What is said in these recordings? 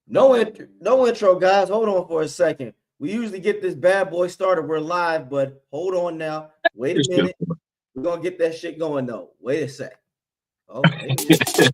No intro, guys. Hold on for a second. We usually get this bad boy started. We're live, but hold on now. Wait a Just minute. joking. We're gonna get that shit going though. Wait a sec. Oh, wait a minute.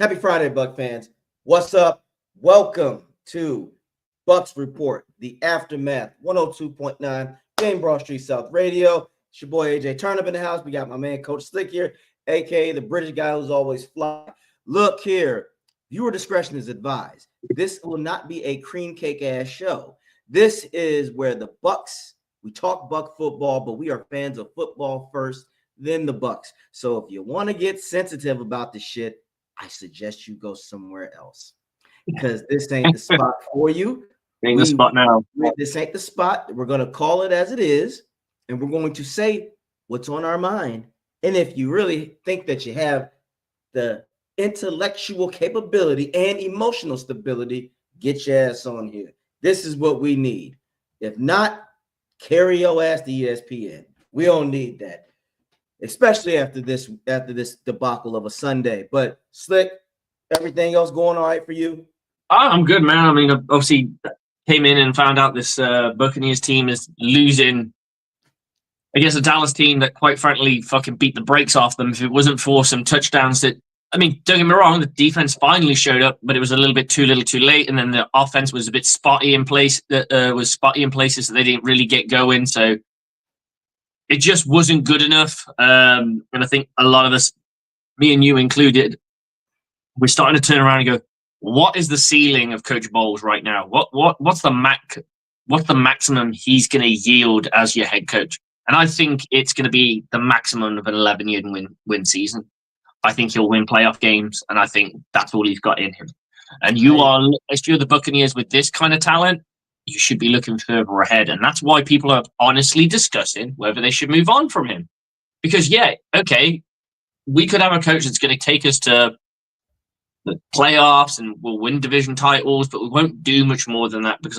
Happy Friday, Buck fans. What's up? Welcome to Bucs Report, the aftermath, 102.9 Game Broad Street South Radio. It's your boy AJ Turnip in the house. We got my man Coach Slick here, aka the British guy who's always fly. Look here, viewer discretion is advised. This will not be a cream cake ass show. This is where the Bucs, we talk Buck football, but we are fans of football first, then the Bucs. So if you want to get sensitive about the shit, I suggest you go somewhere else because this ain't the spot for you. Ain't the spot now. This ain't the spot. We're going to call it as it is, and we're going to say what's on our mind. And if you really think that you have the intellectual capability and emotional stability, get your ass on here. This is what we need. If not, carry your ass to ESPN. We don't need that, especially after this debacle of a Sunday. But Slick, everything else going all right for you? I'm good, man. I mean, obviously came in and found out this Buccaneers team is losing against a Dallas team that, quite frankly, fucking beat the brakes off them. If it wasn't for some touchdowns that, I mean, don't get me wrong, the defense finally showed up, but it was a little bit too little too late. And then the offense was a bit spotty in places that they didn't really get going. So it just wasn't good enough. And I think a lot of us, me and you included, we're starting to turn around and go, what is the ceiling of Coach Bowles right now? What's the maximum he's going to yield as your head coach? And I think it's going to be the maximum of an 11-year win season. I think he'll win playoff games, and I think that's all he's got in him. And if you're the Buccaneers with this kind of talent, you should be looking further ahead. And that's why people are honestly discussing whether they should move on from him. Because, we could have a coach that's going to take us to the playoffs and we'll win division titles, but we won't do much more than that because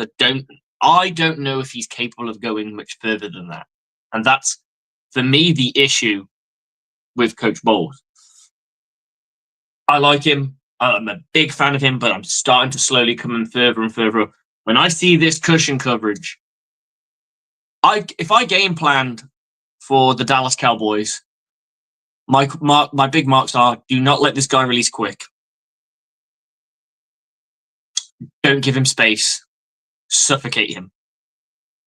I don't know if he's capable of going much further than that. And that's, for me, the issue with Coach Bowles. I like him. I'm a big fan of him, but I'm starting to slowly come in further and further. When I see this cushion coverage, if I game planned for the Dallas Cowboys, my big marks are: do not let this guy release quick. Don't give him space. Suffocate him.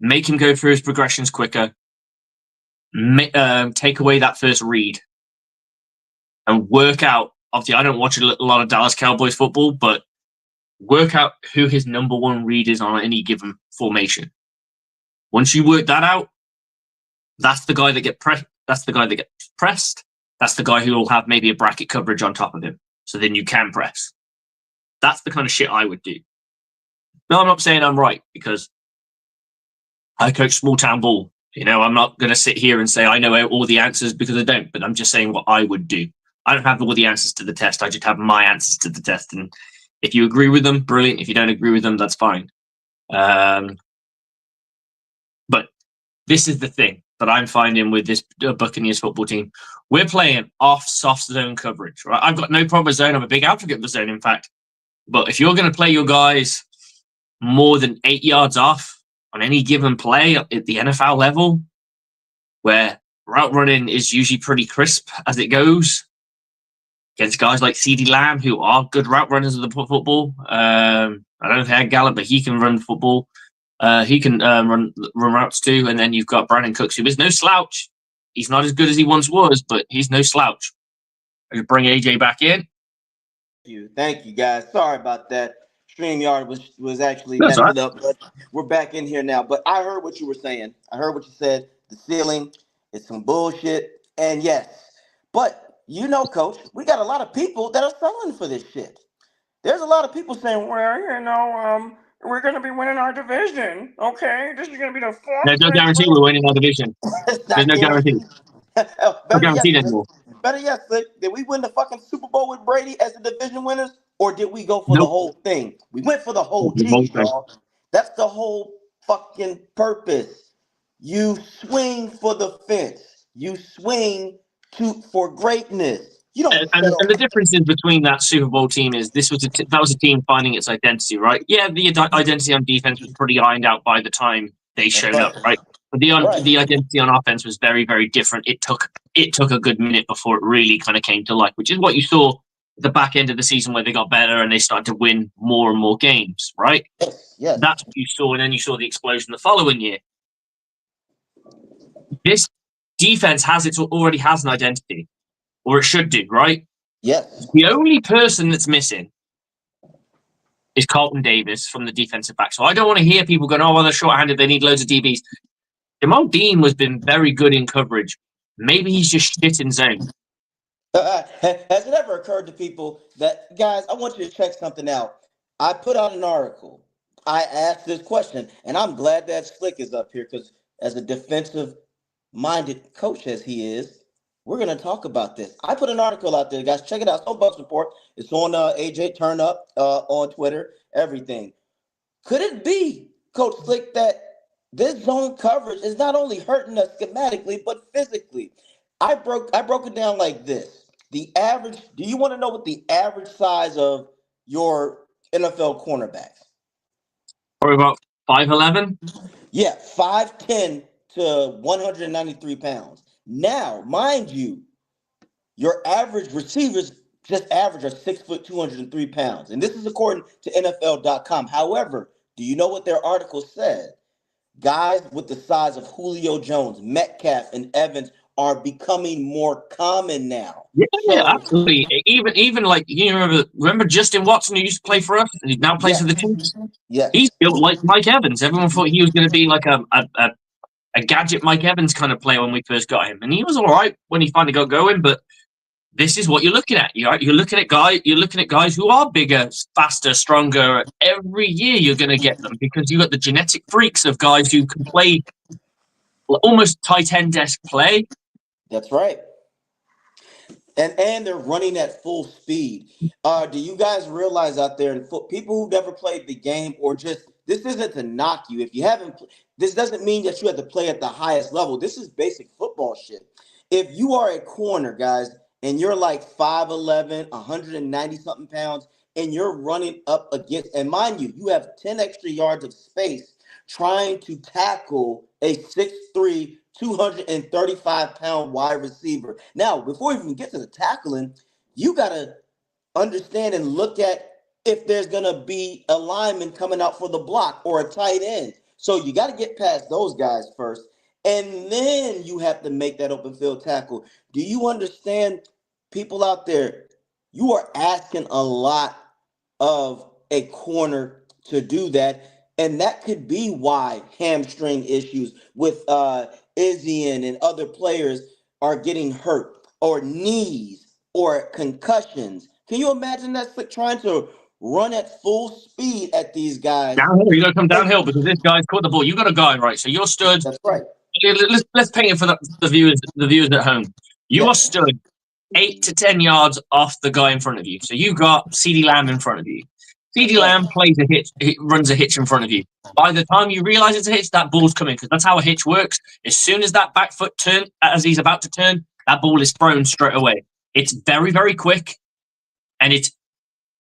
Make him go through his progressions quicker. Take away that first read. And work out. Obviously, I don't watch a lot of Dallas Cowboys football, but work out who his number one read is on any given formation. Once you work that out, that's the guy that gets pressed. That's the guy that gets pressed. That's the guy who will have maybe a bracket coverage on top of him. So then you can press. That's the kind of shit I would do. No, I'm not saying I'm right because I coach small town ball. I'm not going to sit here and say I know all the answers because I don't, but I'm just saying what I would do. I don't have all the answers to the test. I just have my answers to the test. And if you agree with them, brilliant. If you don't agree with them, that's fine. But this is the thing that I'm finding with this Buccaneers football team. We're playing off soft zone coverage, right? I've got no problem with zone. I'm a big advocate of the zone, in fact. But if you're going to play your guys more than 8 yards off on any given play at the NFL level, where route running is usually pretty crisp as it goes, against guys like CeeDee Lamb, who are good route runners of the football. I don't know if they had Gallup, but he can run football. He can run routes too. And then you've got Brandon Cooks, who is no slouch. He's not as good as he once was, but he's no slouch. I could bring AJ back in. Thank you, guys. Sorry about that. StreamYard was actually messing up, but we're back in here now. But I heard what you were saying. I heard what you said. The ceiling is some bullshit. And yes, but Coach, we got a lot of people that are selling for this shit. There's a lot of people saying, well, we're going to be winning our division. Okay, this is going to be the fourth. There's no guarantee we're winning our division. It's There's not no guarantee. guaranteed. No Better yet, guaranteed Slick. anymore. Better yet, Slick, did we win the fucking Super Bowl with Brady as the division winners, or did we go for the Nope. whole thing? We went for the whole The whole cheese, thing. y'all. That's the whole fucking purpose. You swing for the fence. You swing for greatness. You don't And settle. the differences between that Super Bowl team is that was a team finding its identity, right? Yeah, the identity on defense was pretty ironed out by the time they showed up, right? But the identity on offense was very, very different. It took a good minute before it really kind of came to life, which is what you saw at the back end of the season where they got better and they started to win more and more games, right? Yes. That's what you saw, and then you saw the explosion the following year. This defense already has an identity, or it should do, right? Yes. The only person that's missing is Carlton Davis from the defensive back. So I don't want to hear people going, oh, well, they're short-handed, they need loads of DBs. Jamal Dean has been very good in coverage. Maybe he's just shit in zone. Has it ever occurred to people that, guys, I want you to check something out. I put out an article. I asked this question, and I'm glad that Slick is up here because as a defensive-minded coach as he is, we're going to talk about this. I put an article out there, guys. Check it out. It's on Bucs Report. It's on AJ Turn Up on Twitter, everything. Could it be, Coach Slick, that this zone coverage is not only hurting us schematically, but physically? I broke it down like this. The average, do you want to know what the average size of your NFL cornerbacks? Probably about 5'11". Yeah, 5'10" to 193 pounds. Now, mind you, your average receivers just average are 6 foot 203 pounds. And this is according to NFL.com. However, do you know what their article said? Guys with the size of Julio Jones, Metcalf, and Evans are becoming more common now. Yeah, absolutely. Even like you remember Justin Watson who used to play for us and he now plays for the Chiefs? Yes. He's built like Mike Evans. Everyone thought he was going to be like a gadget Mike Evans kind of player when we first got him. And he was all right when he finally got going, but this is what you're looking at. You're looking at guys who are bigger, faster, stronger. Every year you're going to get them because you got the genetic freaks of guys who can play almost tight end-esque play. That's right. And they're running at full speed. Do you guys realize out there, and people who never played the game, or just this isn't to knock you if you haven't. This doesn't mean that you have to play at the highest level. This is basic football shit. If you are a corner, guys, and you're like 5'11", 190 something pounds, and you're running up against, and mind you, you have 10 extra yards of space trying to tackle a 6'3", 235-pound wide receiver. Now, before you even get to the tackling, you got to understand and look at if there's going to be a lineman coming out for the block or a tight end. So you got to get past those guys first, and then you have to make that open field tackle. Do you understand, people out there, you are asking a lot of a corner to do that. And that could be why hamstring issues with Izzy and other players are getting hurt, or knees or concussions. Can you imagine that, like, trying to run at full speed at these guys? Downhill, you got to come downhill because this guy's caught the ball. You got a guy, right? So you're stood. That's right. Let's paint it for the viewers at home. You are stood 8 to 10 yards off the guy in front of you. So you got CeeDee Lamb in front of you. CeeDee Lamb plays a hitch, runs a hitch in front of you. By the time you realize it's a hitch, that ball's coming because that's how a hitch works. As soon as that back foot turns, as he's about to turn, that ball is thrown straight away. It's very, very quick, and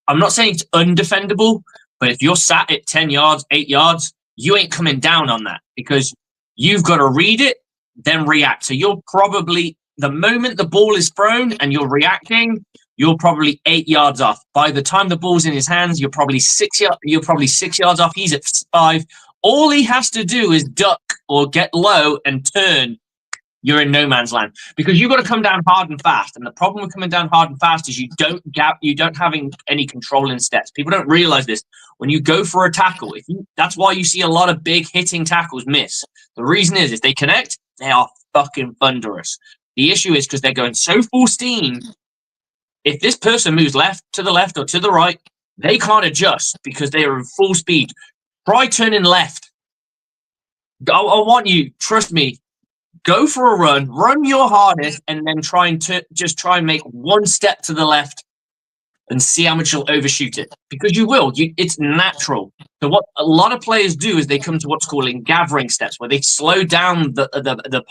I'm not saying it's undefendable, but if you're sat at 10 yards, 8 yards, you ain't coming down on that because you've got to read it, then react. So you're probably, the moment the ball is thrown and you're reacting, you're probably 8 yards off. By the time the ball's in his hands, you're probably 6 yards off. He's at 5. All he has to do is duck or get low and turn. You're in no man's land because you've got to come down hard and fast. And the problem with coming down hard and fast is you don't have any control in steps. People don't realize this. When you go for a tackle, that's why you see a lot of big hitting tackles miss. The reason is if they connect, they are fucking thunderous. The issue is because they're going so full steam. If this person moves left to the left or to the right, They can't adjust because they are in full speed. Try turning left. I want you, trust me, go for a run your hardest, and then just try and make one step to the left and see how much you'll overshoot it. Because you will. It's natural. So what a lot of players do is they come to what's called gathering steps, where they slow down the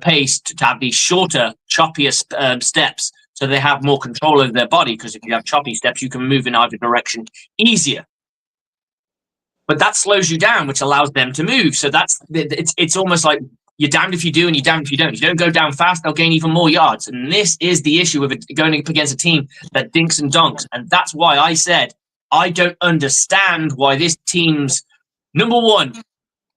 pace to have these shorter, choppier steps, so they have more control over their body. Because if you have choppy steps, you can move in either direction easier. But that slows you down, which allows them to move. So it's almost like you're damned if you do and you're damned if you don't. If you don't go down fast, they'll gain even more yards. And this is the issue with going up against a team that dinks and donks. And that's why I said I don't understand why this team's number one,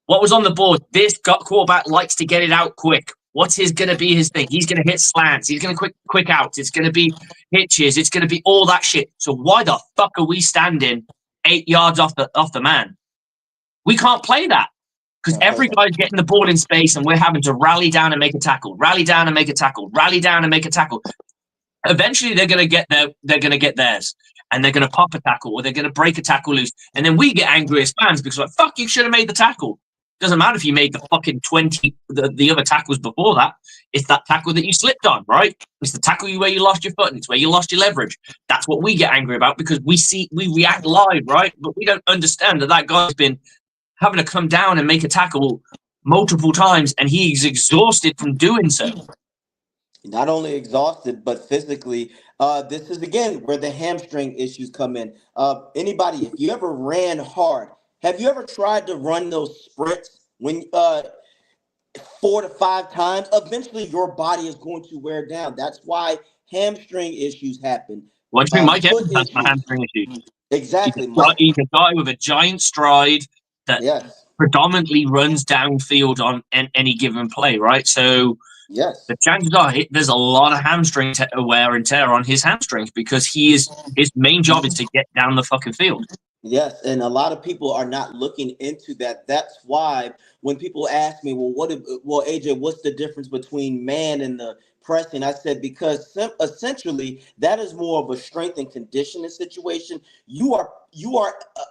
what was on the board. This quarterback likes to get it out quick. What's going to be his thing? He's going to hit slants. He's going to quick outs. It's going to be hitches. It's going to be all that shit. So why the fuck are we standing 8 yards off the man? We can't play that because every guy's getting the ball in space and we're having to rally down and make a tackle, rally down and make a tackle, rally down and make a tackle. Eventually, they're going to get theirs, and they're going to pop a tackle or they're going to break a tackle loose, and then we get angry as fans because like, fuck, you should have made the tackle. Doesn't matter if you made the fucking 20 the other tackles before that. It's that tackle that you slipped on, right? It's the tackle where you lost your foot, and it's where you lost your leverage. That's what we get angry about because we react live, right? But we don't understand that guy's been having to come down and make a tackle multiple times, and he's exhausted from doing so. Not only exhausted, but physically. This is, again, where the hamstring issues come in. Anybody, if you ever ran hard, have you ever tried to run those sprints when 4 to 5 times? Eventually, your body is going to wear down. That's why hamstring issues happen. What do you think Mike Evans has for hamstring issues? Exactly. He's a guy with a giant stride that predominantly runs downfield on any given play, right? So the chances are there's a lot of hamstring wear and tear on his hamstrings because his main job is to get down the fucking field. Yes, and a lot of people are not looking into that. That's why when people ask me, well, AJ, what's the difference between man and the pressing? I said, because essentially that is more of a strength and conditioning situation. You are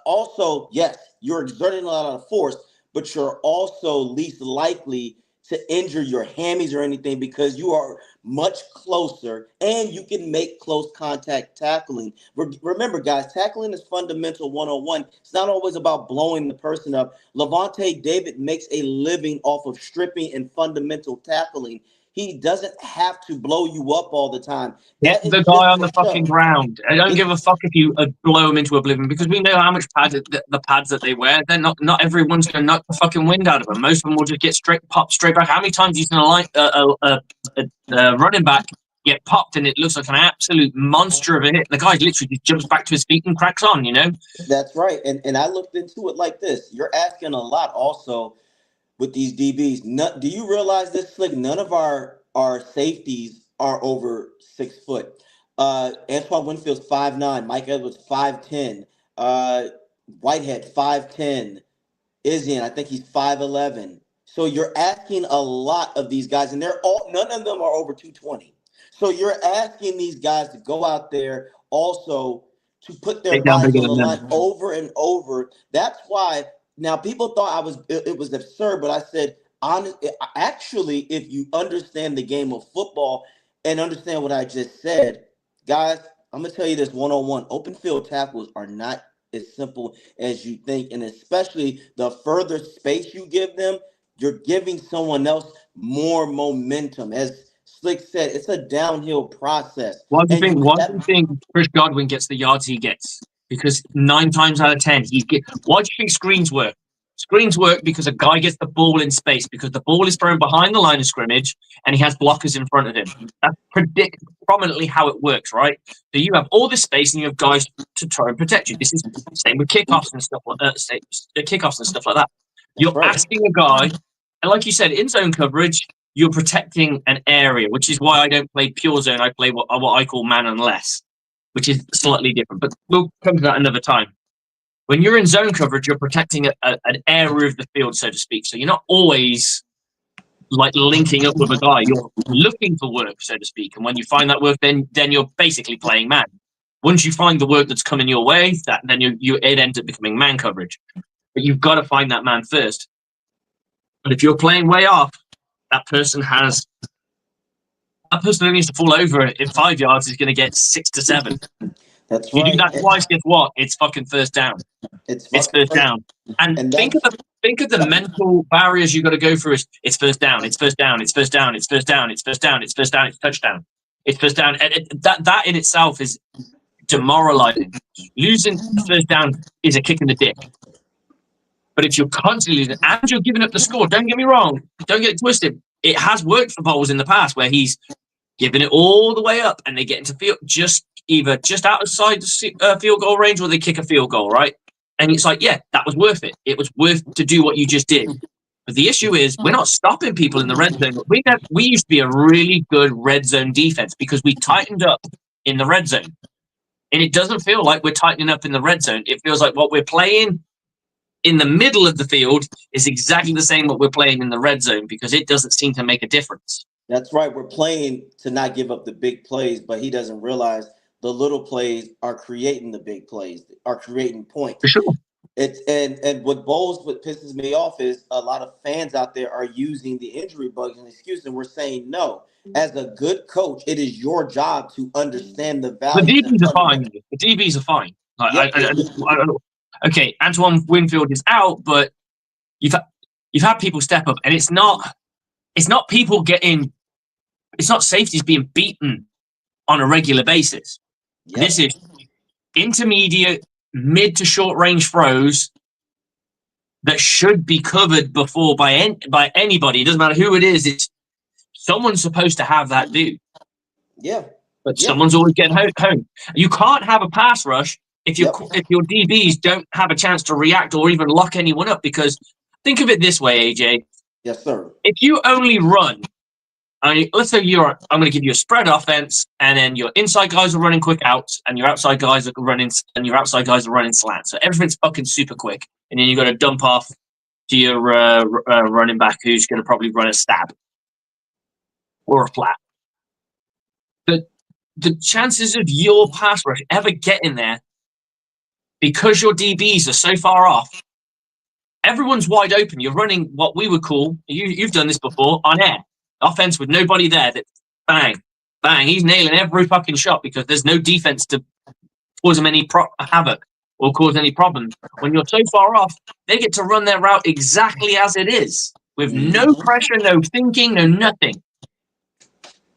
also, yes, you're exerting a lot of force, but you're also least likely to injure your hammies or anything because you are much closer and you can make close contact tackling. Remember, guys, tackling is fundamental 101. It's not always about blowing the person up. Levante David makes a living off of stripping and fundamental tackling. He doesn't have to blow you up all the time. Get the guy on the fucking ground. I don't give a fuck if you blow him into oblivion because we know how much the pads that they wear. They're not everyone's going to knock the fucking wind out of them. Most of them will just get popped straight back. How many times you seen a running back get popped and it looks like an absolute monster of a hit? The guy literally just jumps back to his feet and cracks on, you know? That's right. And I looked into it like this. You're asking a lot also with these DBs. Do you realize this, Slick? None of our safeties are over 6 foot. Antoine Winfield's 5'9", Mike Edwards 5'10", Whitehead 5'10", Izzian, I think he's 5'11". So you're asking a lot of these guys, and none of them are over 220. So you're asking these guys to go out there also to put their bodies on the line over and over. That's why. Now, people thought it was absurd, but I said, actually, if you understand the game of football and understand what I just said, guys, I'm going to tell you this 101. Open field tackles are not as simple as you think, and especially the further space you give them, you're giving someone else more momentum. As Slick said, it's a downhill process. Why do you think Chris Godwin gets the yards he gets? Because 9 times out of 10, why do you think screens work? Screens work because a guy gets the ball in space, because the ball is thrown behind the line of scrimmage and he has blockers in front of him. That's prominently how it works, right? So you have all this space and you have guys to try and protect you. This is the same with kickoffs and stuff like that. You're asking a guy, and like you said, in zone coverage, you're protecting an area, which is why I don't play pure zone. I play what I call man and less, which is slightly different. But we'll come to that another time. When you're in zone coverage, you're protecting an area of the field, so to speak. So you're not always like linking up with a guy. You're looking for work, so to speak. And when you find that work, then you're basically playing man. Once you find the work that's coming your way, then it ends up becoming man coverage. But you've got to find that man first. But if you're playing way off, that person only needs to fall over in 5 yards is going to get 6 to 7. That's You right. do that twice, guess what? It's fucking first down. It's first down. And think of the mental barriers you got to go through. It's first down. It's first down. It's first down. It's first down. It's first down. It's first down. It's touchdown. It's first down. And that in itself is demoralizing. Losing first down is a kick in the dick. But if you're constantly losing and you're giving up the score, don't get me wrong. Don't get it twisted. It has worked for Bowles in the past where he's giving it all the way up and they get into either just outside the field goal range or they kick a field goal, right? And it's like, yeah, that was worth it. It was worth to do what you just did. But the issue is we're not stopping people in the red zone. We used to be a really good red zone defense because we tightened up in the red zone. And it doesn't feel like we're tightening up in the red zone. It feels like what we're playing in the middle of the field is exactly the same what we're playing in the red zone because it doesn't seem to make a difference. That's right. We're playing to not give up the big plays, but he doesn't realize the little plays are creating the big plays, are creating points. For sure. And what pisses me off is a lot of fans out there are using the injury bug as an excuse, and we're saying no. As a good coach, it is your job to understand the value. The DBs are fine. The DBs are fine. Okay, Antoine Winfield is out, but you've had people step up, and it's not people getting. It's not safeties being beaten on a regular basis. Yep. This is intermediate, mid to short range throws that should be covered before by anybody. It doesn't matter who it is. It's someone's supposed to have that dude. Yeah. But someone's always getting home. You can't have a pass rush if your DBs don't have a chance to react or even lock anyone up. Because think of it this way, AJ. Yes, sir. If you only run. Let's say I'm going to give you a spread offense, and then your inside guys are running quick outs, and your outside guys are running slants. So everything's fucking super quick, and then you got to dump off to your running back, who's going to probably run a stab or a flat. The chances of your pass rush ever getting there, because your DBs are so far off, everyone's wide open. You're running what we would call you've done this before on air. Offense with nobody there, that bang, bang, he's nailing every fucking shot because there's no defense to cause him any havoc or cause any problems. When you're so far off, they get to run their route exactly as it is with no pressure, no thinking, no nothing.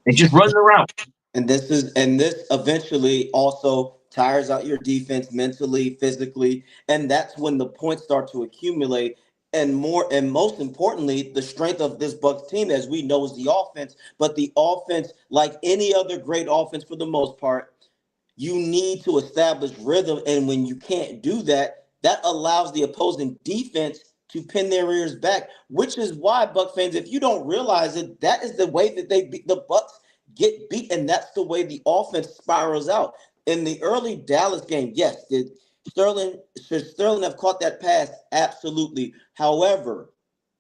They just run the route. And this eventually also tires out your defense mentally, physically, and that's when the points start to accumulate. And most importantly, the strength of this Bucs team, as we know, is the offense. But the offense, like any other great offense for the most part, you need to establish rhythm. And when you can't do that, that allows the opposing defense to pin their ears back, which is why, Bucs fans, if you don't realize it, that is the way that the Bucs get beat, and that's the way the offense spirals out. In the early Dallas game, yes, should Sterling have caught that pass? Absolutely. However,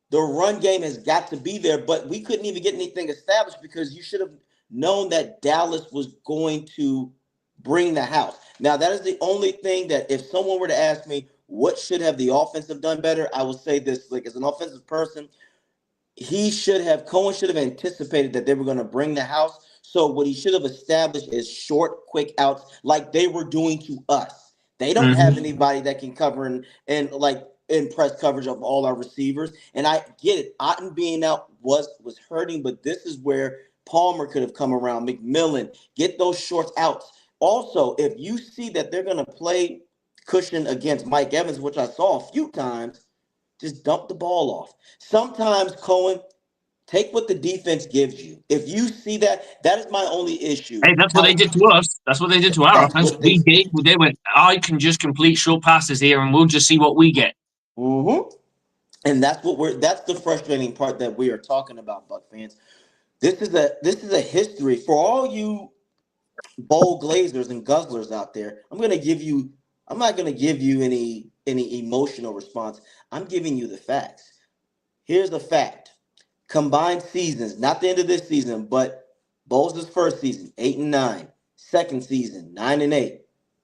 the run game has got to be there, but we couldn't even get anything established because you should have known that Dallas was going to bring the house. Now, that is the only thing that if someone were to ask me what should have the offense have done better, I would say this, like as an offensive person, Cohen should have anticipated that they were going to bring the house. So what he should have established is short, quick outs like they were doing to us. They don't have anybody that can cover in press coverage of all our receivers. And I get it. Otten being out was hurting, but this is where Palmer could have come around. McMillan, get those short outs. Also, if you see that they're going to play cushion against Mike Evans, which I saw a few times, just dump the ball off. Sometimes, Cohen, take what the defense gives you. If you see that, that is my only issue. Hey, that's what they did to us. That's what they did to our offense. They went, I can just complete short passes here, and we'll just see what we get. And that's the frustrating part that we are talking about, Buck fans. This is a history for all you bowl glazers and guzzlers out there. I'm not going to give you any emotional response. I'm giving you the facts. Here's the fact. Combined seasons, not the end of this season, but Bowles' first season, 8-9. Second season, 9-8.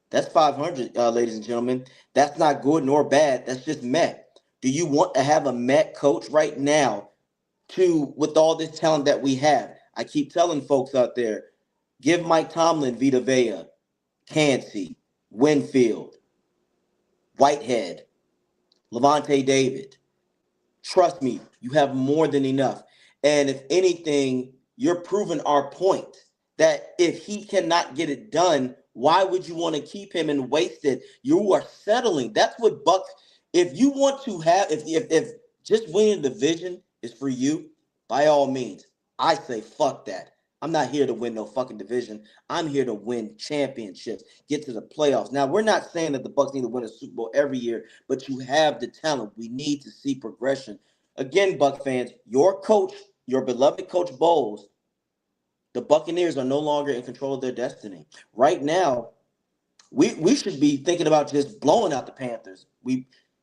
That's 500, ladies and gentlemen. That's not good nor bad. That's just Met. Do you want to have a Met coach right now with all this talent that we have? I keep telling folks out there, give Mike Tomlin Vita Vea, Cansey, Winfield, Whitehead, Levante David. Trust me, you have more than enough. And if anything, you're proving our point that if he cannot get it done, why would you want to keep him and waste it? You are settling. That's what Bucs. If you want to have, if just winning the division is for you, by all means, I say fuck that. I'm not here to win no fucking division. I'm here to win championships, get to the playoffs. Now, we're not saying that the Bucs need to win a Super Bowl every year, but you have the talent. We need to see progression. Again, Buck fans, your coach, your beloved Coach Bowles, the Buccaneers are no longer in control of their destiny. Right now, we should be thinking about just blowing out the Panthers.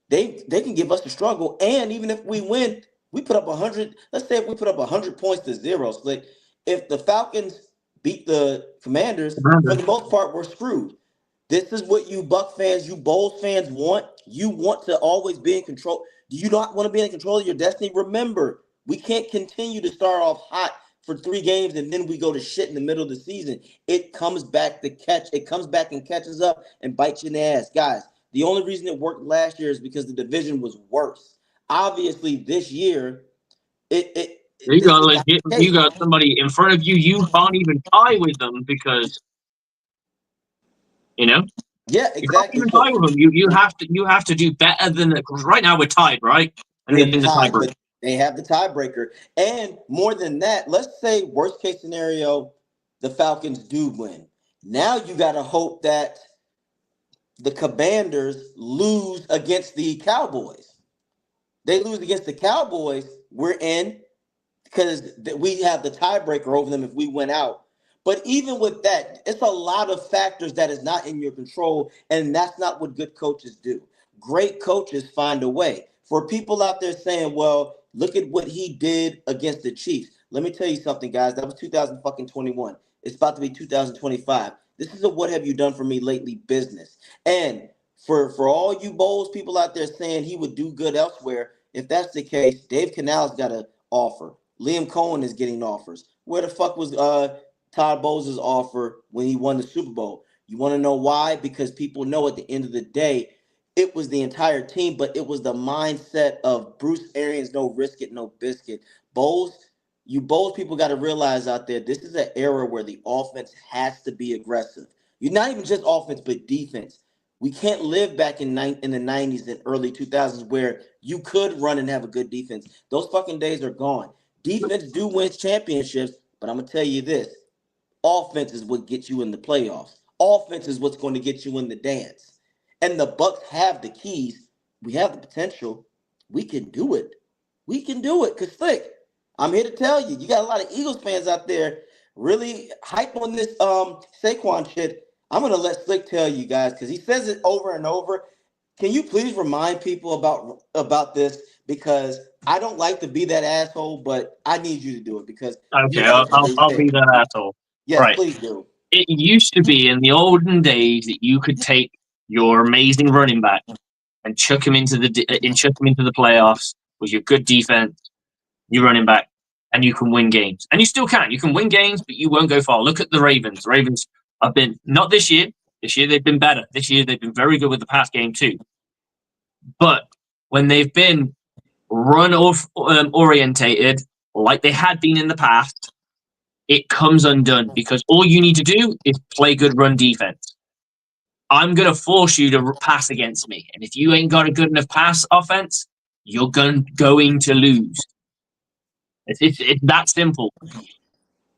They can give us the struggle, and even if we win, we put up 100. Let's say if we put up 100 points to 0, Slick. If the Falcons beat the Commanders, for the most part, we're screwed. This is what you Buck fans, you Bulls fans want. You want to always be in control. Do you not want to be in control of your destiny? Remember, we can't continue to start off hot for 3 games and then we go to shit in the middle of the season. It comes back and catches up and bites you in the ass. Guys, the only reason it worked last year is because the division was worse. Obviously, this year, You this got is not legit. the You case. got somebody in front of you. You can't even tie with them because you know Yeah, you can't exactly. even So tie with them. You have to do better than because right now we're tied, right? And we're they're in the tied, tiebreak. but they have the tiebreaker. And more than that, let's say worst case scenario, the Falcons do win. Now you got to hope that the Commanders lose against the Cowboys. They lose against the Cowboys, we're in because we have the tiebreaker over them if we win out. But even with that, it's a lot of factors that is not in your control, and that's not what good coaches do. Great coaches find a way. For people out there saying, "Well, look at what he did against the Chiefs." Let me tell you something, guys. That was 2021. It's about to be 2025. This is a "what have you done for me lately" business. And for all you Bowls people out there saying he would do good elsewhere, if that's the case, Dave Canal's got an offer. Liam Cohen is getting offers. Where the fuck was Todd Bowles' offer when he won the Super Bowl? You want to know why? Because people know at the end of the day, it was the entire team, but it was the mindset of Bruce Arians, no risk it, no biscuit. Bowles, you Bowles people got to realize out there, this is an era where the offense has to be aggressive. You're not even just offense, but defense. We can't live back in the 90s and early 2000s where you could run and have a good defense. Those fucking days are gone. Defense do win championships, but I'm going to tell you this. Offense is what gets you in the playoffs. Offense is what's going to get you in the dance. And the Bucs have the keys. We have the potential. We can do it. We can do it. Because, Slick, I'm here to tell you, you got a lot of Eagles fans out there really hype on this Saquon shit. I'm going to let Slick tell you guys because he says it over and over. Can you please remind people about this? Because I don't like to be that asshole, but I need you to do it because you Okay, know what they I'll say. be that asshole. Yes, Right. please do. It used to be in the olden days that you could take your amazing running back and chuck him into the playoffs with your good defense, your running back, and you can win games. And you still can. You can win games, but you won't go far. Look at the Ravens. The Ravens have been not this year. This year they've been better. This year they've been very good with the pass game too. But when they've been run off orientated like they had been in the past, it comes undone because all you need to do is play good run defense. I'm going to force you to pass against me. And if you ain't got a good enough pass offense, you're going to lose. It's that simple.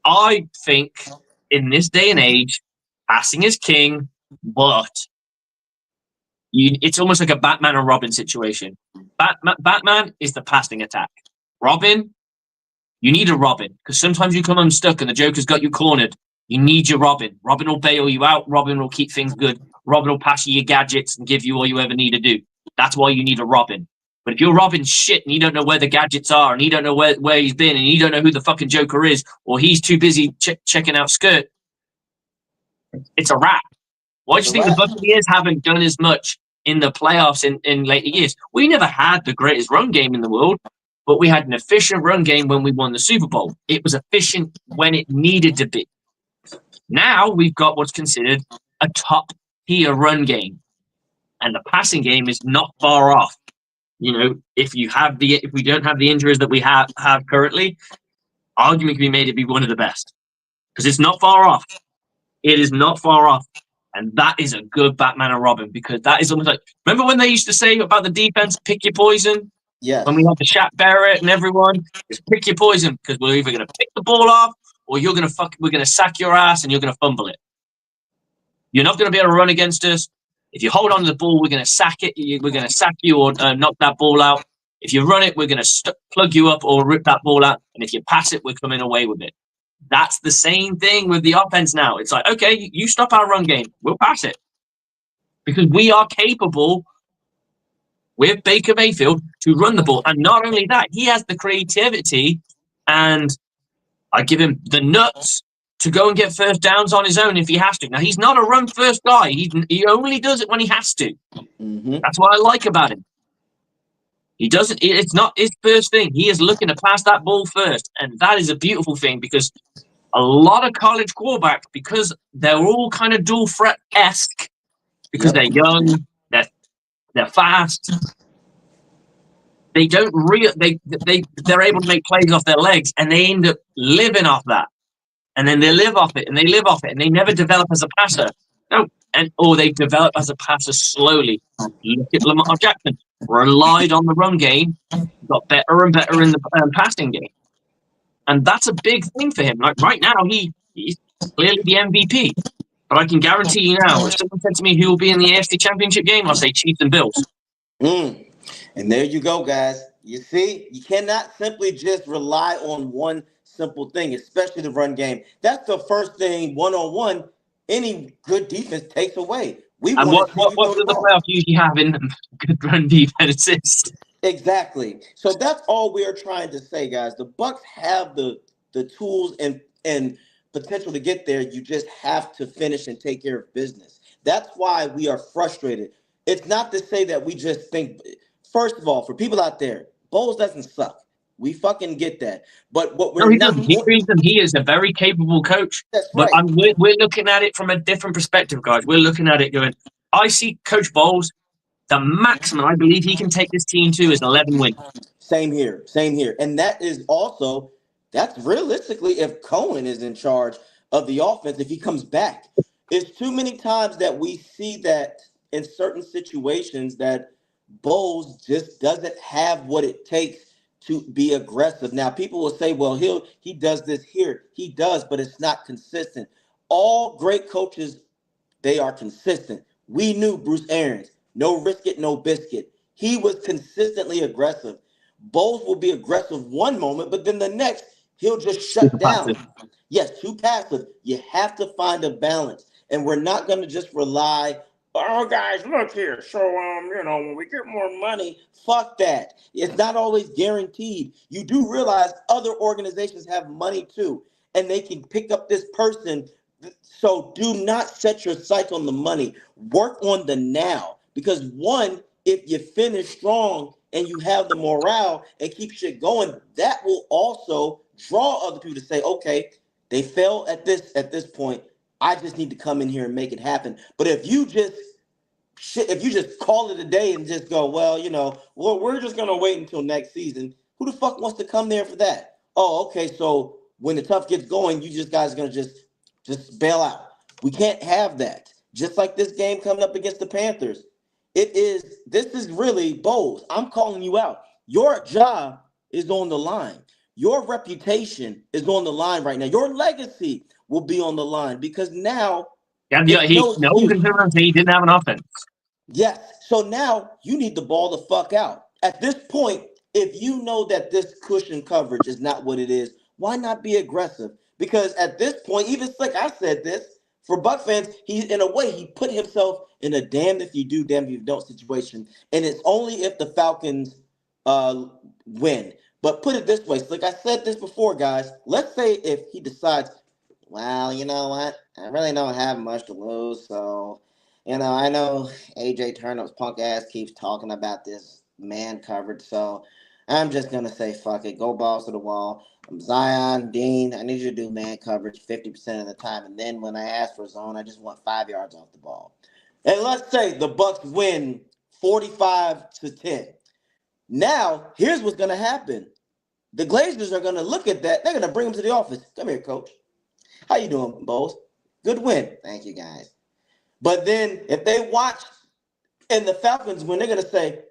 I think in this day and age, passing is king, but it's almost like a Batman and Robin situation. Batman is the passing attack. Robin, you need a Robin because sometimes you come unstuck and the Joker's got you cornered. You need your Robin. Robin will bail you out. Robin will keep things good. Robin will pass you your gadgets and give you all you ever need to do. That's why you need a Robin. But if you're Robin's shit and you don't know where the gadgets are and you don't know where he's been and you don't know who the fucking Joker is or he's too busy checking out Skirt, it's a wrap. Why do you think the Buccaneers haven't done as much in the playoffs in later years? We never had the greatest run game in the world, but we had an efficient run game when we won the Super Bowl. It was efficient when it needed to be. Now we've got what's considered a top-tier run game, and the passing game is not far off. If we don't have the injuries that we have currently, argument can be made to be one of the best because it's not far off. It is not far off. And that is a good Batman and Robin because that is almost like, remember when they used to say about the defense, pick your poison? Yes. When we had the Shaq Barrett and everyone, just pick your poison because we're either going to pick the ball off or we're going to sack your ass and you're going to fumble it. You're not going to be able to run against us. If you hold on to the ball, we're going to sack it. We're going to sack you or knock that ball out. If you run it, we're going to plug you up or rip that ball out. And if you pass it, we're coming away with it. That's the same thing with the offense now. It's like, okay, you stop our run game. We'll pass it. Because we are capable with Baker Mayfield to run the ball. And not only that, he has the creativity and I give him the nuts to go and get first downs on his own if he has to. Now, he's not a run-first guy. He only does it when he has to. Mm-hmm. That's what I like about him. He doesn't. It's not his first thing. He is looking to pass that ball first. And that is a beautiful thing because a lot of college quarterbacks, because they're all kind of dual threat-esque, because they're young, they're fast, they don't they're able to make plays off their legs, and they end up living off that. And then they live off it, and they live off it, and they never develop as a passer. No, or they develop as a passer slowly. Look at Lamar Jackson. Relied on the run game, got better and better in the passing game. And that's a big thing for him. Like right now, he's clearly the MVP. But I can guarantee you now, if someone said to me who will be in the AFC Championship game, I'll say Chiefs and Bills. And there you go, guys. You see, you cannot simply just rely on one simple thing, especially the run game. That's the first thing one-on-one any good defense takes away. And what do the playoffs usually have in them? Good run defenses. Exactly. So that's all we are trying to say, guys. The Bucs have the tools and potential to get there. You just have to finish and take care of business. That's why we are frustrated. It's not to say that we just think, first of all, for people out there, Bowles doesn't suck. We fucking get that. But what we're he is a very capable coach. That's but right. We're looking at it from a different perspective, guys. We're looking at it going, I see Coach Bowles, the maximum I believe he can take this team to is 11 wins. Same here. And that is also, that's realistically if Cohen is in charge of the offense, if he comes back. It's too many times that we see that in certain situations that Bowles just doesn't have what it takes to be aggressive. Now, people will say, well, he does this here. He does, but it's not consistent. All great coaches, they are consistent. We knew Bruce Arians, no risk it, no biscuit. He was consistently aggressive. Bowles will be aggressive one moment, but then the next, he'll just shut down. Yes, too passive. You have to find a balance. And we're not going to just rely, oh, guys, look here. So, when we get more money, fuck that. It's not always guaranteed. You do realize other organizations have money too, and they can pick up this person. So do not set your sights on the money. Work on the now. Because one, if you finish strong and you have the morale and keep shit going, that will also draw other people to say, okay, they fail at this point. I just need to come in here and make it happen. But if you just call it a day and just go, well, we're just going to wait until next season. Who the fuck wants to come there for that? Oh, okay. So when the tough gets going, you guys are going to just bail out. We can't have that. Just like this game coming up against the Panthers. This is really Bowles. I'm calling you out. Your job is on the line. Your reputation is on the line right now. Your legacy will be on the line because now he didn't have an offense. Yes. So now you need the ball the fuck out. At this point, if you know that this cushion coverage is not what it is, why not be aggressive? Because at this point, even Slick, I said this, for Bucs fans, he put himself in a damned if you do, damned if you don't situation. And it's only if the Falcons win. But put it this way, Slick, I said this before, guys. Let's say if he decides, well, you know what? I really don't have much to lose, so I know AJ Turner's punk ass keeps talking about this man coverage, so I'm just gonna say fuck it. Go balls to the wall. Zion, Dean, I need you to do man coverage 50% of the time, and then when I ask for zone, I just want 5 yards off the ball. And let's say the Bucs win 45-10. Now, here's what's gonna happen. The Glazers are gonna look at that. They're gonna bring him to the office. Come here, coach. How you doing, Bowles? Good win. Thank you, guys. But then if they watch and the Falcons win, they're gonna say,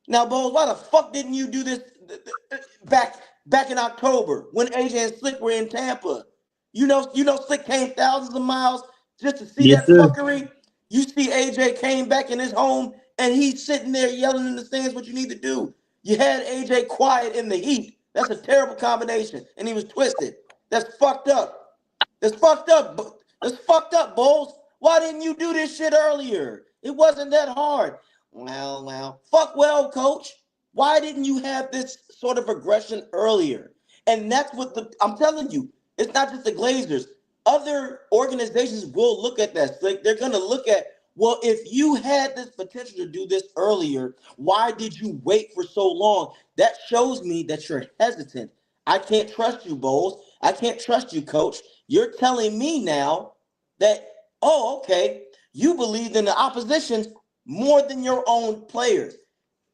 "Now, Bowles, why the fuck didn't you do this back in October when AJ and Slick were in Tampa? You know, Slick came thousands of miles just to see Yes, that sir. fuckery. You see AJ came back in his home and he's sitting there yelling in the stands what you need to do. You had AJ quiet in the heat. That's a terrible combination, and he was twisted. That's fucked up. That's fucked up. That's fucked up, Bowles. Why didn't you do this shit earlier? It wasn't that hard. Well, fuck well, coach. Why didn't you have this sort of aggression earlier? And that's what I'm telling you. It's not just the Glazers. Other organizations will look at that. Like they're going to look at, well, if you had this potential to do this earlier, why did you wait for so long? That shows me that you're hesitant. I can't trust you, Bowles. I can't trust you, coach. You're telling me now that, oh, okay, you believe in the opposition more than your own players.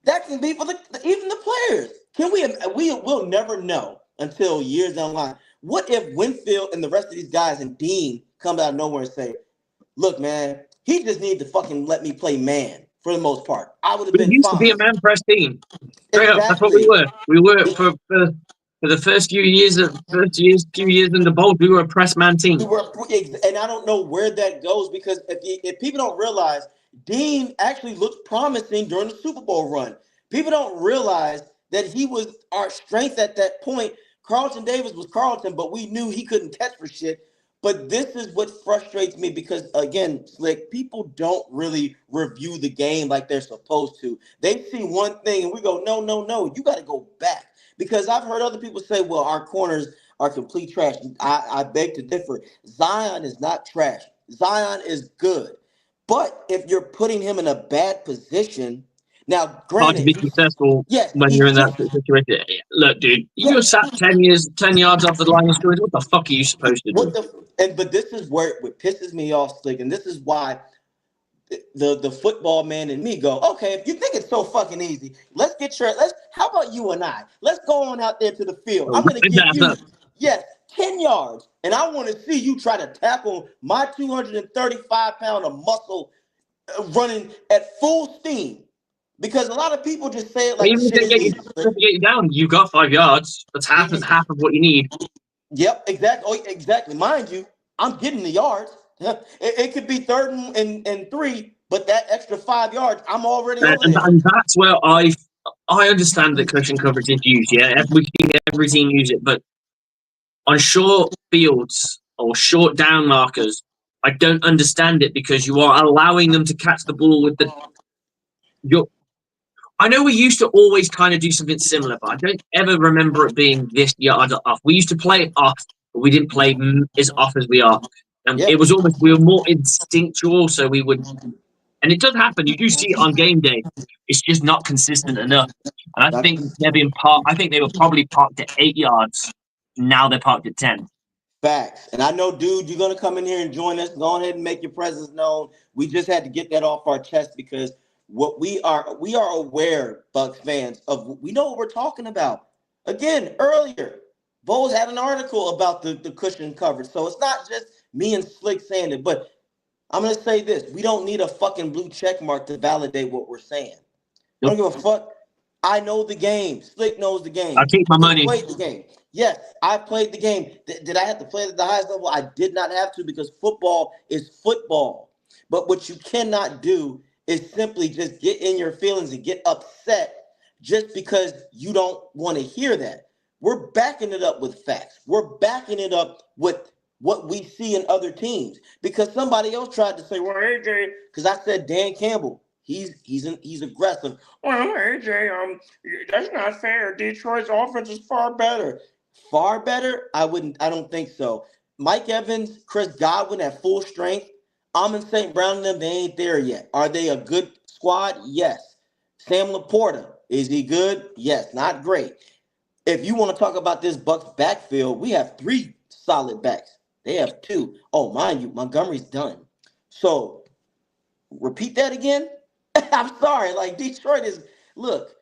That can be for even the players. We'll never know until years down the line. What if Winfield and the rest of these guys and Dean come out of nowhere and say, "Look, man, he just needed to fucking let me play man for the most part. I would have We been used to be fine." a man press team. Straight up, that's what we Exactly. were. We were for the first few years in the bowl, we were a press man We team. were, and I don't know where that goes because if people don't realize, Dean actually looked promising during the Super Bowl run. People don't realize that he was our strength at that point. Carlton Davis was Carlton, but we knew he couldn't catch for shit. But this is what frustrates me because, again, Slick, people don't really review the game like they're supposed to. They see one thing and we go, no, no, no, you got to go back. Because I've heard other people say, well, our corners are complete trash. I beg to differ. Zion is not trash. Zion is good. But if you're putting him in a bad position, now Hard to granted, be successful yes, when you're he's in that situation. Look, dude, you're yes. sat 10 yards off the line of scrimmage. What the fuck are you supposed to do? But this is where what pisses me off, Slick, and this is why the football man and me go, okay, if you think it's so fucking easy, let's how about you and I? Let's go on out there to the field. I'm gonna give you, yes, 10 yards, and I want to see you try to tackle my 235 pound of muscle running at full steam. Because a lot of people just say it like Even if shit they is get easy. you down, you got 5 yards. That's half of what you need. Yep, exactly. Oh, exactly. Mind you, I'm getting the yards. It could be third and 3, but that extra 5 yards, I'm already over there. And that's where I understand that cushion coverage is used. Yeah, every team use it, but on short fields or short down markers, I don't understand it because you are allowing them to catch the ball with your. I know we used to always kind of do something similar, but I don't ever remember it being this yard off. We used to play it off, but we didn't play as off as we are. It Yep. was almost we were more instinctual, so we would. And it does happen. You do see it on game day. It's just not consistent enough. And I think they're being parked. I think they were probably parked at 8 yards. Now they're parked at 10. Facts. And I know, dude, you're gonna come in here and join us. Go ahead and make your presence known. We just had to get that off our chest because what we are aware, Bucs fans, of we know what we're talking about. Again, earlier, Bowles had an article about the cushion coverage. So it's not just me and Slick saying it, but I'm gonna say this: we don't need a fucking blue check mark to validate what we're saying. I don't Nope. give a fuck. I know the game. Slick knows the I game. keep my Slick money. played the game. Yes, I played the game. Did I have to play it at the highest level? I did not have to because football is football. But what you cannot do is simply just get in your feelings and get upset just because you don't want to hear that. We're backing it up with facts. We're backing it up with what we see in other teams. Because somebody else tried to say, well, AJ, because I said Dan Campbell, he's aggressive. Well, AJ, that's not fair. Detroit's offense is far better. Far better? I don't think so. Mike Evans, Chris Godwin at full strength. Amon St. Brown and them, they ain't there yet. Are they a good squad? Yes. Sam Laporta, is he good? Yes. Not great. If you want to talk about this Bucs backfield, we have 3 solid backs. They have 2. Oh, mind you, Montgomery's done. So repeat that again. I'm sorry. Like Detroit is. Look,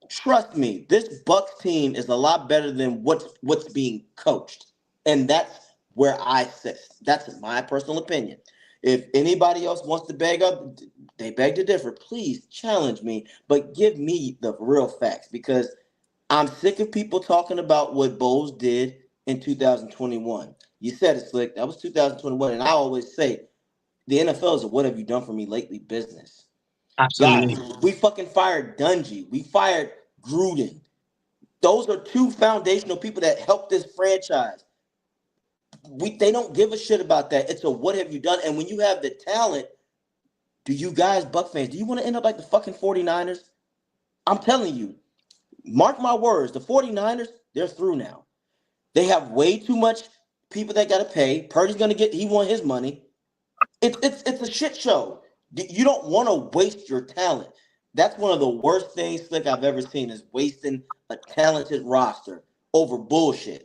trust me. This Bucs team is a lot better than what's being coached, and that's where I sit. That's my personal opinion. If anybody else wants to beg up, they beg to differ. Please challenge me, but give me the real facts because I'm sick of people talking about what Bowles did in 2021. You said it, Slick. That was 2021. And I always say the NFL is a what have you done for me lately business. Absolutely. Guys, we fucking fired Dungy. We fired Gruden. Those are 2 foundational people that helped this franchise. They don't give a shit about that. It's a what have you done? And when you have the talent, do you guys, Buck fans, do you want to end up like the fucking 49ers? I'm telling you, mark my words, the 49ers, they're through now. They have way too much people that got to pay. Purdy's going to he want his money. It's a shit show. You don't want to waste your talent. That's one of the worst things, Slick, I've ever seen is wasting a talented roster over bullshit.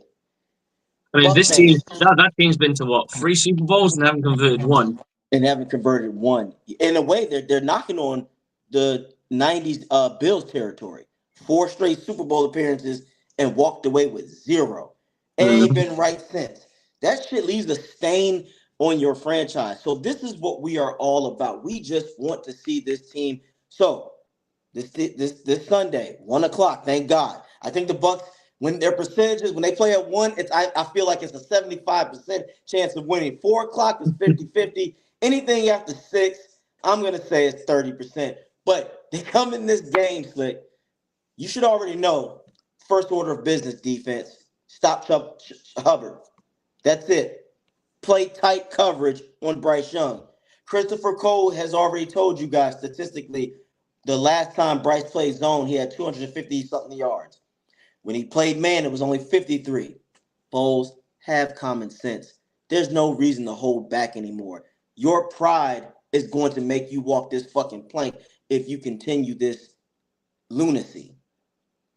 I mean, Buck this team, fans that team's been to what, 3 Super Bowls and haven't converted one. and haven't converted one. In a way, they're knocking on the 90s Bills territory. 4 straight Super Bowl appearances and walked away with 0. And ain't been right since. That shit leaves a stain on your franchise. So this is what we are all about. We just want to see this team. So this Sunday, 1:00. Thank God. I think the Bucs, when their percentages, when they play at 1, I feel like it's a 75% chance of winning. 4:00 is 50-50. Anything after 6, I'm gonna say it's 30%. But they come in this game, Slick. You should already know. First order of business, defense. Stop Hubbard. That's it. Play tight coverage on Bryce Young. Christopher Cole has already told you guys statistically the last time Bryce played zone, he had 250-something yards. When he played man, it was only 53. Bowles, have common sense. There's no reason to hold back anymore. Your pride is going to make you walk this fucking plank if you continue this lunacy.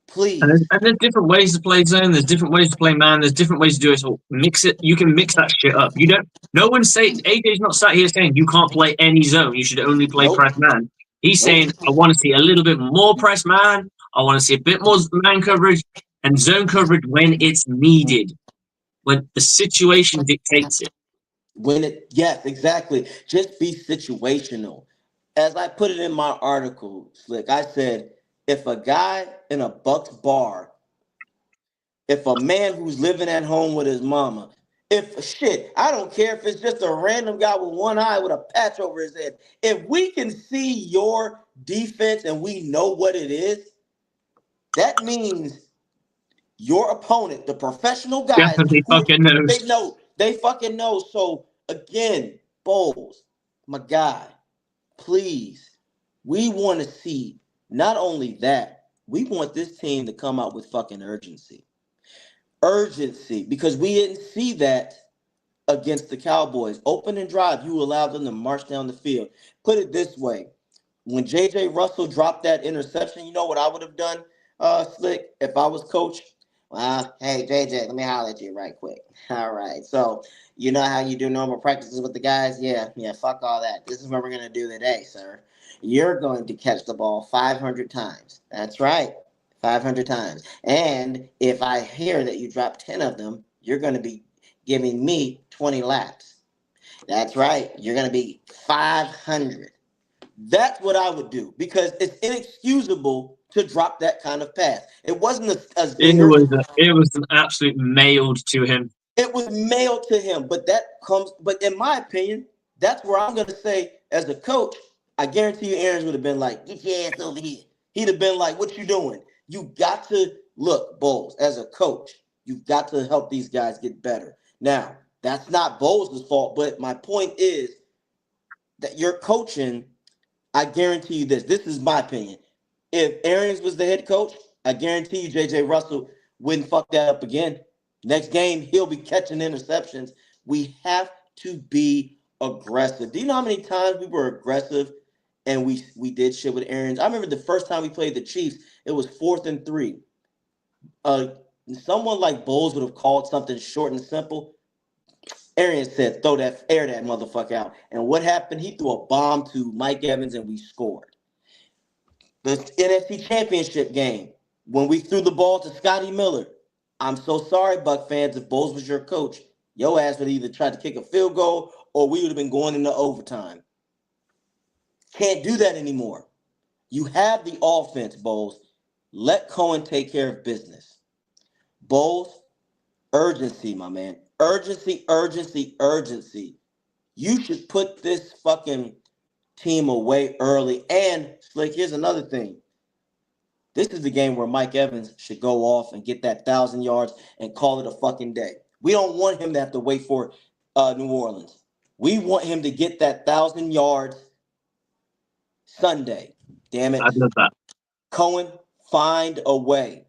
Please. And there's different ways to play zone. There's different ways to play man. There's different ways to do it. So mix it. You can mix that shit up. You don't. No one's saying AJ's not sat here saying you can't play any zone. You should only play press man. He's saying I want to see a little bit more press man. I want to see a bit more man coverage and zone coverage when it's needed, when the situation dictates it. Yes, exactly. Just be situational. As I put it in my article, Slick, I said, if a guy in a Bucs bar, if a man who's living at home with his mama, I don't care if it's just a random guy with one eye with a patch over his head. If we can see your defense and we know what it is, that means your opponent, the professional guys, Definitely fucking knows. they fucking know. So again, Bowles, my guy, please, we want to see not only that, we want this team to come out with fucking urgency. Urgency, because we didn't see that against the Cowboys. Open and drive, you allowed them to march down the field. Put it this way. When J.J. Russell dropped that interception, you know what I would have done, Slick, if I was coach? Hey, JJ, let me holler at you right quick. All right. So, you know how you do normal practices with the guys? Yeah, fuck all that. This is what we're going to do today, sir. You're going to catch the ball 500 times. That's right. 500 times. And if I hear that you drop 10 of them, you're going to be giving me 20 laps. That's right. You're going to be 500. That's what I would do because it's inexcusable to drop that kind of pass. It wasn't a zinger. It was an absolute mailed to him. It was mailed to him, but in my opinion, that's where I'm going to say, as a coach, I guarantee you Aaron's would have been like, get your ass over here. He'd have been like, what you doing? You got to look, Bowles, as a coach, you've got to help these guys get better. Now, that's not Bowles' fault, but my point is that you're coaching. I guarantee you this. This is my opinion. If Arians was the head coach, I guarantee you J.J. Russell wouldn't fuck that up again. Next game, he'll be catching interceptions. We have to be aggressive. Do you know how many times we were aggressive and we did shit with Arians? I remember the first time we played the Chiefs, it was 4th and 3. Someone like Bowles would have called something short and simple. Arians said, air that motherfucker out. And what happened? He threw a bomb to Mike Evans and we scored. The NFC Championship game, when we threw the ball to Scotty Miller, I'm so sorry, Buck fans, if Bowles was your coach, your ass would either try to kick a field goal or we would have been going into overtime. Can't do that anymore. You have the offense, Bowles. Let Cohen take care of business. Bowles, urgency, my man. Urgency, urgency, urgency. You should put this fucking team away early. And, Slick, here's another thing. This is the game where Mike Evans should go off and get that 1,000 yards and call it a fucking day. We don't want him to have to wait for New Orleans. We want him to get that 1,000 yards Sunday. Damn it. I love that. Cohen, find a way.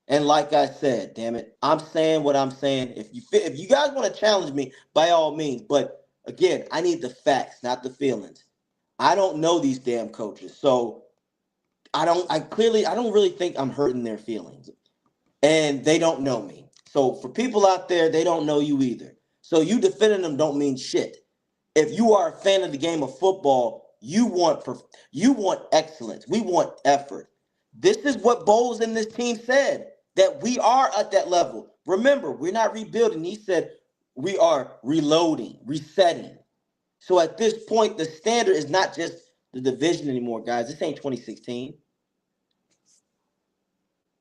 And like I said, damn it, I'm saying what I'm saying. If you guys want to challenge me, by all means. But again, I need the facts, not the feelings. I don't know these damn coaches. So I don't really think I'm hurting their feelings. And they don't know me. So for people out there, they don't know you either. So you defending them don't mean shit. If you are a fan of the game of football, you want excellence. We want effort. This is what Bowles and this team said, that we are at that level. Remember, we're not rebuilding. He said we are reloading, resetting. So at this point, the standard is not just the division anymore, guys. This ain't 2016.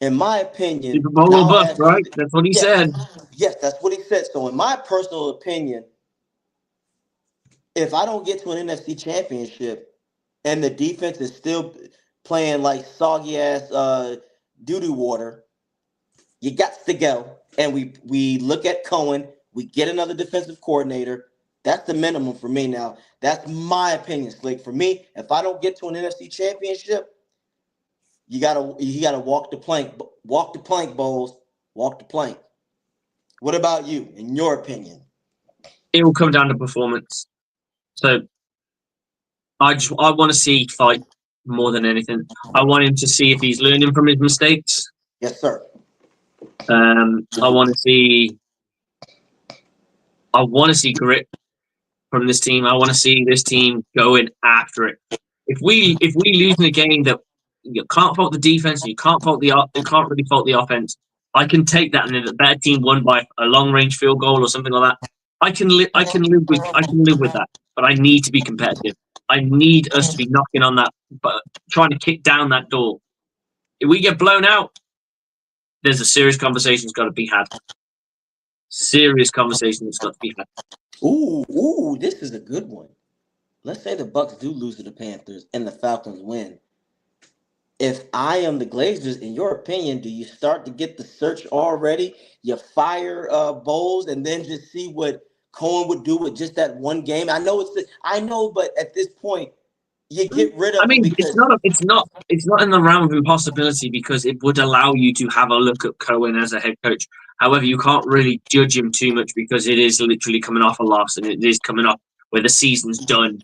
In my opinion, Super Bowl or bust, right? That's what he said. Yes, that's what he said. So in my personal opinion, if I don't get to an NFC championship and the defense is still playing like soggy ass doo-doo water, you got to go. And we look at Cohen, we get another defensive coordinator. That's the minimum for me now. That's my opinion, Slick. For me, if I don't get to an NFC championship, you gotta walk the plank. Walk the plank, Bowles. Walk the plank. What about you, in your opinion? It will come down to performance. So I want to see fight more than anything. I want him to see if he's learning from his mistakes. Yes, sir. I want to see grit from this team. I want to see this team going after it. If we lose in a game that you can't fault the defense, you can't really fault the offense, I can take that, and then the better team won by a long range field goal or something like that. I can live with that. But I need to be competitive. I need us to be knocking on that, but trying to kick down that door. If we get blown out, there's a serious conversation that's got to be had. Serious conversation that's got to be had. Ooh, this is a good one. Let's say the Bucs do lose to the Panthers and the Falcons win. If I am the Glazers, in your opinion, do you start to get the search already? You fire Bowles and then just see what Cohen would do with just that one game? I know, but at this point, you get rid of him because it's not in the realm of impossibility, because it would allow you to have a look at Cohen as a head coach. However, you can't really judge him too much because it is literally coming off a loss, and it is coming off where the season's done.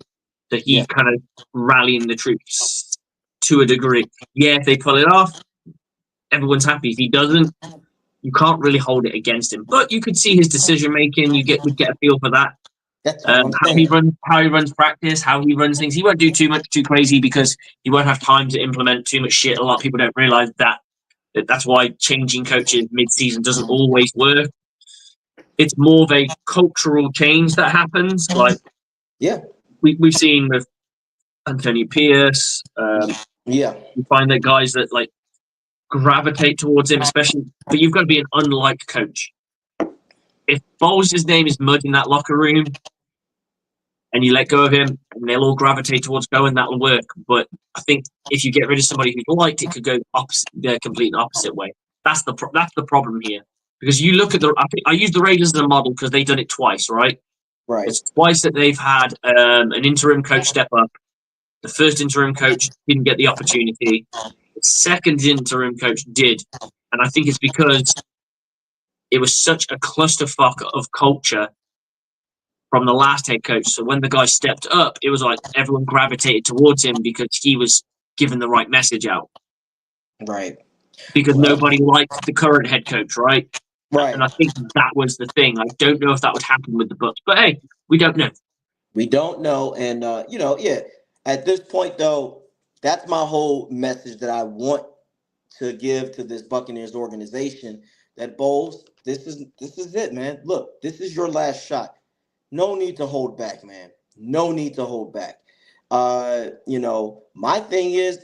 So he's kind of rallying the troops to a degree. Yeah, if they pull it off, everyone's happy. If he doesn't, you can't really hold it against him. But you could see his decision making. Would get a feel for that. How he runs practice, how he runs things. He won't do too crazy because he won't have time to implement too much shit. A lot of people don't realize that. That's why changing coaches mid-season doesn't always work. It's more of a cultural change that happens. Like, we've seen with Antonio Pierce. You find that guys that like gravitate towards him, especially. But you've got to be an unliked coach. If Bowles' name is mud in that locker room, and you let go of him, and they'll all gravitate towards Cohen, that'll work. But I think if you get rid of somebody who's liked, it could go the complete opposite way. That's the problem here. Because you look at I use the Raiders as a model because they've done it twice, right? Right. It's twice that they've had an interim coach step up. The first interim coach didn't get the opportunity. The second interim coach did. And I think it's because it was such a clusterfuck of culture from the last head coach. So when the guy stepped up, it was like everyone gravitated towards him because he was giving the right message out. Right. Because Well, nobody liked the current head coach, right? right. And I think that was the thing. I don't know if that would happen with the Bucs, but hey, we don't know. We don't know. And, yeah, at this point, though, that's my whole message that I want to give to this Buccaneers organization, that Bowles, this is it, man. Look, this is your last shot. No need to hold back, man. No need to hold back. My thing is,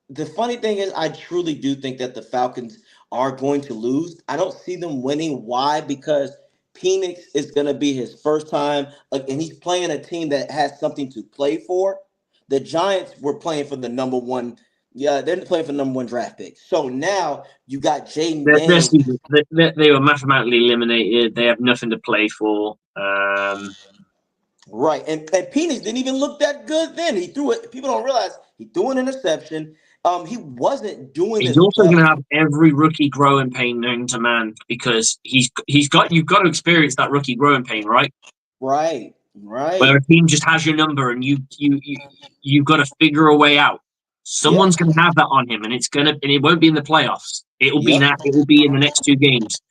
the funny thing is, I truly do think that the Falcons are going to lose. I don't see them winning. Why? Because Penix is going to be his first time, and he's playing a team that has something to play for. The Giants were playing for the number one. Yeah, they're playing for the number one draft pick. So now you got Jaden Daniels. They were mathematically eliminated. They have nothing to play for. Right. And Penix didn't even look that good then. He threw it. People don't realize he threw an interception. He wasn't doing He's his also best. going to have every rookie growing pain known to man because you've got to experience that rookie growing pain, right? Right. Where a team just has your number and you've got to figure a way out. Someone's going to have that on him, and it won't be in the playoffs. It will be in the next two games.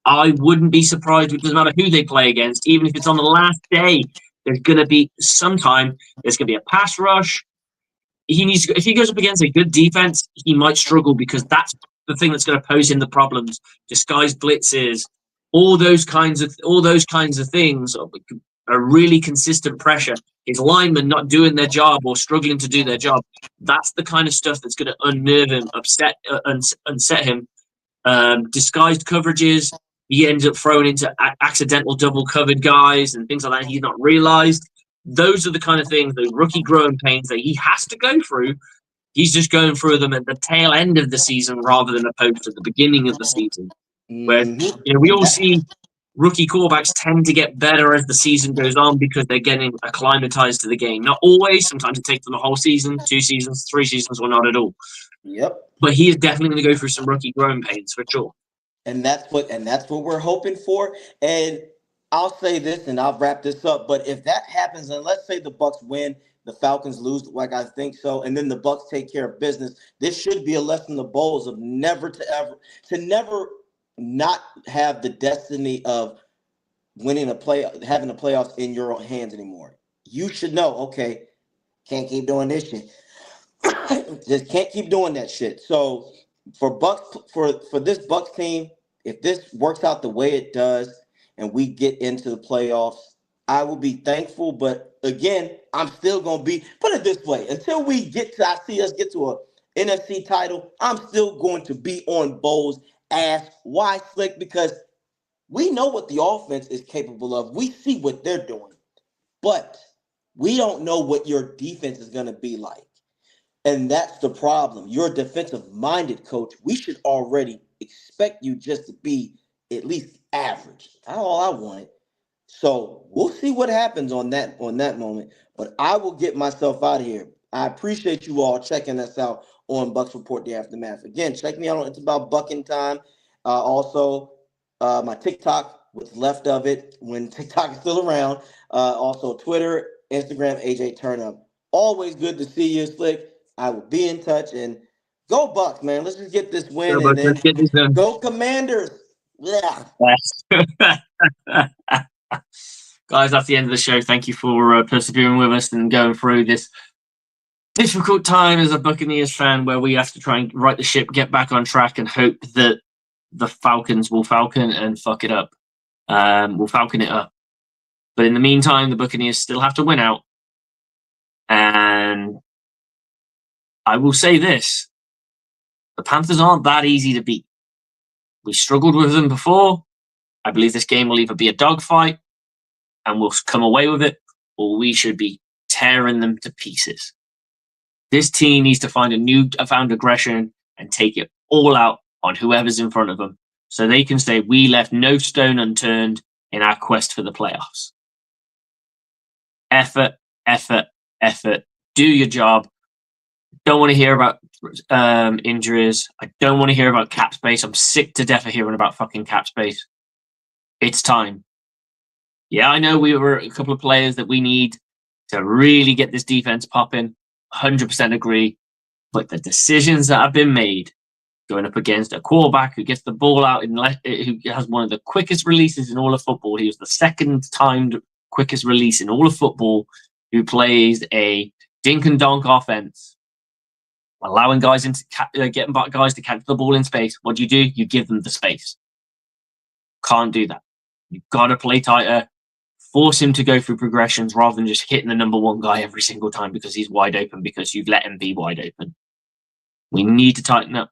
I wouldn't be surprised. It doesn't matter who they play against, even if it's on the last day. There's going to be there's going to be a pass rush. If he goes up against a good defense, he might struggle because that's the thing that's going to pose him the problems. Disguised blitzes, all those kinds of things are really consistent pressure. His linemen not doing their job or struggling to do their job. That's the kind of stuff that's going to unnerve him, unset him. Disguised coverages. He ends up throwing into accidental double covered guys and things like that he's not realized. Those are the kind of things, the rookie growing pains that he has to go through. He's just going through them at the tail end of the season rather than opposed to the beginning of the season. Where we all see rookie quarterbacks tend to get better as the season goes on because they're getting acclimatized to the game. Not always. Sometimes it takes them a whole season, 2 seasons, 3 seasons, or not at all. Yep. But he is definitely going to go through some rookie growing pains for sure. And that's what we're hoping for. And I'll say this, and I'll wrap this up. But if that happens, and let's say the Bucs win, the Falcons lose, like I think so, and then the Bucs take care of business, this should be a lesson to Bowles of never not have the destiny of having the playoffs in your hands anymore. You should know, okay, can't keep doing this shit. Just can't keep doing that shit. So for this Bucs team, if this works out the way it does and we get into the playoffs, I will be thankful. But again, I'm still gonna put it this way, until I see us get to a NFC title, I'm still going to be on Bowles' ass. Why, Slick? Because we know what the offense is capable of. We see what they're doing, but we don't know what your defense is gonna be like. And that's the problem. You're a defensive-minded coach. We should already expect you just to be at least average. That's all I wanted. So we'll see what happens on that moment. But I will get myself out of here. I appreciate you all checking us out on Bucs Report The Aftermath. Again, check me out on It's About Bucking Time. Also, my TikTok, what's left of it when TikTok is still around. Also, Twitter, Instagram, AJ Turnup. Always good to see you, Slick. I will be in touch, and go Bucs, man. Let's just get this win, and then Get this done. Go Commanders. Yeah. Guys, that's the end of the show. Thank you for persevering with us and going through this difficult time as a Buccaneers fan where we have to try and right the ship, get back on track, and hope that the Falcons will falcon and fuck it up. We'll falcon it up. But in the meantime, the Buccaneers still have to win out. And I will say this. The Panthers aren't that easy to beat. We struggled with them before. I believe this game will either be a dogfight and we'll come away with it, or we should be tearing them to pieces. This team needs to find a newfound aggression and take it all out on whoever's in front of them so they can say we left no stone unturned in our quest for the playoffs. Effort, effort, effort. Do your job. Don't want to hear about injuries. I don't want to hear about cap space. I'm sick to death of hearing about fucking cap space. It's time. Yeah, I know we were a couple of players that we need to really get this defense popping. 100% agree. But the decisions that have been made going up against a quarterback who gets the ball out who has one of the quickest releases in all of football. He was the second timed quickest release in all of football, who plays a dink and donk offense, allowing guys getting guys to catch the ball in space. What do? You give them the space. Can't do that. You've got to play tighter. Force him to go through progressions rather than just hitting the number one guy every single time because he's wide open because you've let him be wide open. We need to tighten up.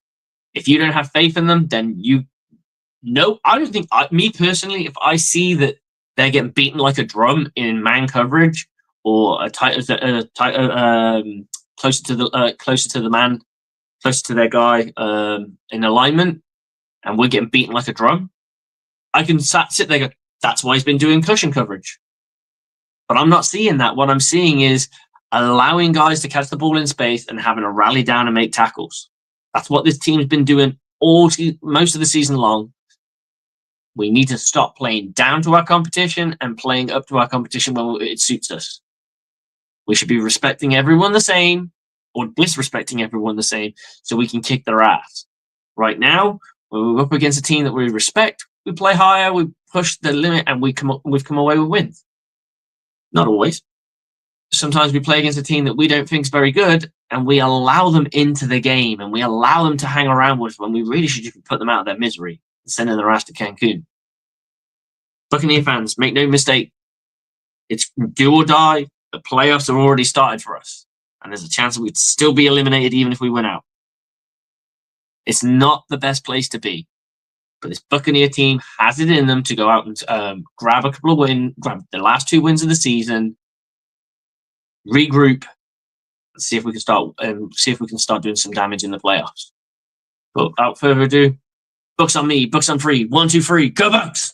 If you don't have faith in them, then I don't think, me personally, if I see that they're getting beaten like a drum in man coverage or closer to the man, closer to their guy in alignment, and we're getting beaten like a drum, I can sit there and go, that's why he's been doing cushion coverage. But I'm not seeing that. What I'm seeing is allowing guys to catch the ball in space and having a rally down and make tackles. That's what this team's been doing most of the season long. We need to stop playing down to our competition and playing up to our competition when it suits us. We should be respecting everyone the same or disrespecting everyone the same so we can kick their ass. Right now, when we're up against a team that we respect, we play higher, we push the limit, and we've come away with wins. Not always. Sometimes we play against a team that we don't think is very good, and we allow them into the game, and we allow them to hang around with us when we really should just put them out of their misery and send their ass to Cancun. Buccaneer fans, make no mistake, it's do or die. The playoffs are already started for us, and there's a chance that we'd still be eliminated even if we went out. It's not the best place to be, but this Buccaneer team has it in them to go out and grab a couple of wins, grab the last 2 wins of the season, regroup, and see if we can start doing some damage in the playoffs. But without further ado, Bucs on me, Bucs on 3, 1, 2, 3, go Bucs!